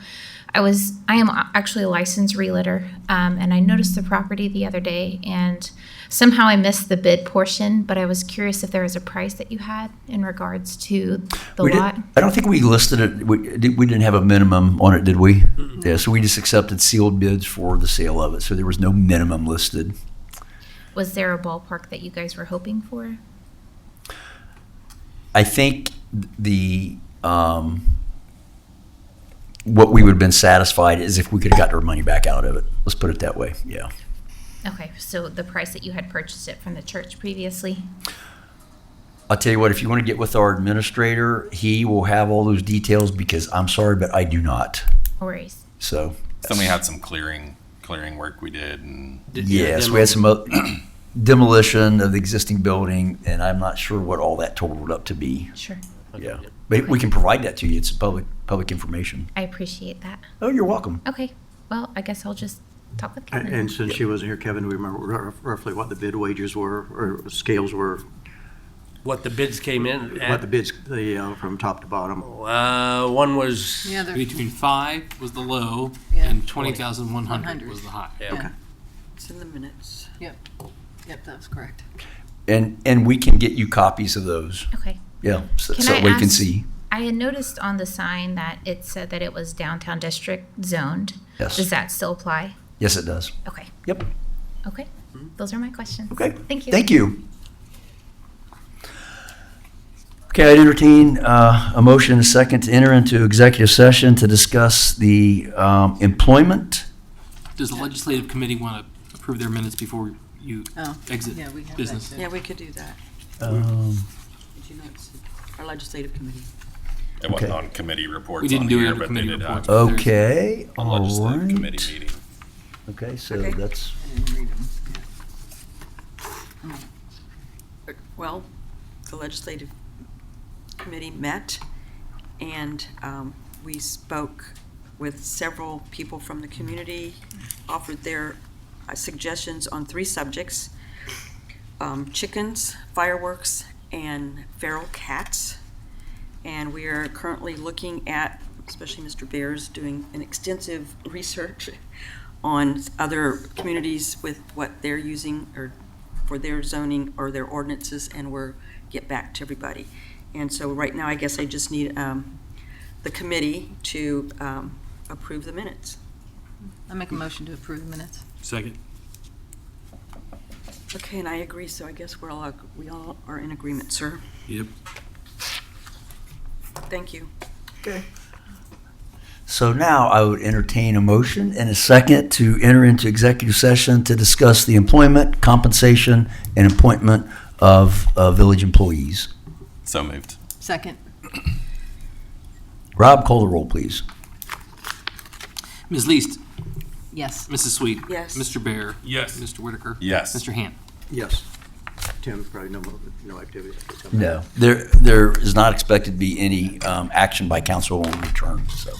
Speaker 12: I am actually a licensed realtor, and I noticed the property the other day, and somehow I missed the bid portion, but I was curious if there was a price that you had in regards to the lot.
Speaker 1: I don't think we listed it. We didn't have a minimum on it, did we? Yeah, so we just accepted sealed bids for the sale of it, so there was no minimum listed.
Speaker 12: Was there a ballpark that you guys were hoping for?
Speaker 1: I think what we would have been satisfied is if we could have got our money back out of it. Let's put it that way, yeah.
Speaker 12: Okay, so the price that you had purchased it from the church previously?
Speaker 1: I'll tell you what, if you want to get with our administrator, he will have all those details, because I'm sorry, but I do not.
Speaker 12: No worries.
Speaker 1: So.
Speaker 9: Then we had some clearing work we did, and
Speaker 1: Yes, we had some demolition of the existing building, and I'm not sure what all that totaled up to be.
Speaker 12: Sure.
Speaker 1: Yeah, but we can provide that to you. It's public information.
Speaker 12: I appreciate that.
Speaker 1: Oh, you're welcome.
Speaker 12: Okay, well, I guess I'll just talk with Kevin.
Speaker 2: And since she wasn't here, Kevin, do we remember roughly what the bid wages were, or scales were,
Speaker 5: What the bids came in
Speaker 2: what
Speaker 5: at,
Speaker 2: the bids, from top to bottom?
Speaker 5: one was,
Speaker 4: Yeah, they're,
Speaker 3: Between 5 was the low
Speaker 4: Yeah.
Speaker 3: and 20,100 was the high.
Speaker 5: yeah.
Speaker 2: Okay.
Speaker 7: It's in the minutes.
Speaker 4: yep, that's correct.
Speaker 1: And we can get you copies of those.
Speaker 12: Okay.
Speaker 1: Yeah, so
Speaker 12: Can
Speaker 1: so
Speaker 12: I
Speaker 1: we can
Speaker 12: ask-
Speaker 1: see.
Speaker 12: I had noticed on the sign that it said that it was downtown district zoned.
Speaker 1: Yes.
Speaker 12: Does that still apply?
Speaker 1: Yes, it does.
Speaker 12: Okay,
Speaker 1: Yep.
Speaker 12: okay. Those are my questions.
Speaker 1: Okay.
Speaker 12: Thank you.
Speaker 1: Thank you. Okay, I'd entertain a motion and a second to enter into executive session to discuss the employment.
Speaker 3: Does the legislative committee want to approve their minutes before you
Speaker 4: Oh,
Speaker 3: exit
Speaker 4: yeah, we have that
Speaker 3: business?
Speaker 4: too.
Speaker 7: Yeah, we could do that.
Speaker 1: Um,
Speaker 7: Did you notice it? Our legislative committee.
Speaker 9: It wasn't
Speaker 1: Okay.
Speaker 9: on committee reports
Speaker 3: We didn't
Speaker 9: on
Speaker 3: do it
Speaker 9: here,
Speaker 3: under
Speaker 9: but they
Speaker 3: committee
Speaker 9: did have
Speaker 3: reports.
Speaker 1: Okay,
Speaker 9: a
Speaker 1: all
Speaker 9: legislative committee
Speaker 1: right.
Speaker 9: meeting.
Speaker 1: Okay, so
Speaker 7: Okay.
Speaker 1: that's,
Speaker 4: I didn't read them.
Speaker 7: Well, the legislative committee met, and we spoke with several people from the community, offered their suggestions on 3 subjects: chickens, fireworks, and feral cats. And we are currently looking at, especially Mr. Bears, doing an extensive research on other communities with what they're using or for their zoning or their ordinances, and we'll get back to everybody. And so right now, I guess I just need the committee to approve the minutes.
Speaker 4: I make a motion to approve the minutes.
Speaker 3: Second.
Speaker 7: Okay, and I agree, so I guess we all are in agreement, sir.
Speaker 3: Yep.
Speaker 7: Thank you.
Speaker 1: okay. So now I would entertain a motion and a second to enter into executive session to discuss the employment, compensation, and appointment of village employees.
Speaker 9: So moved.
Speaker 4: Second.
Speaker 1: Rob, call the roll, please.
Speaker 3: Ms. Least,
Speaker 4: Yes.
Speaker 3: Mrs. Sweet.
Speaker 7: Yes.
Speaker 3: Mr. Bear.
Speaker 8: Yes.
Speaker 3: Mr. Whitaker.
Speaker 9: Yes.
Speaker 3: Mr. Hand.
Speaker 2: Yes. Tim, probably no activity.
Speaker 1: No, there is not expected to be any action by council when we return, so.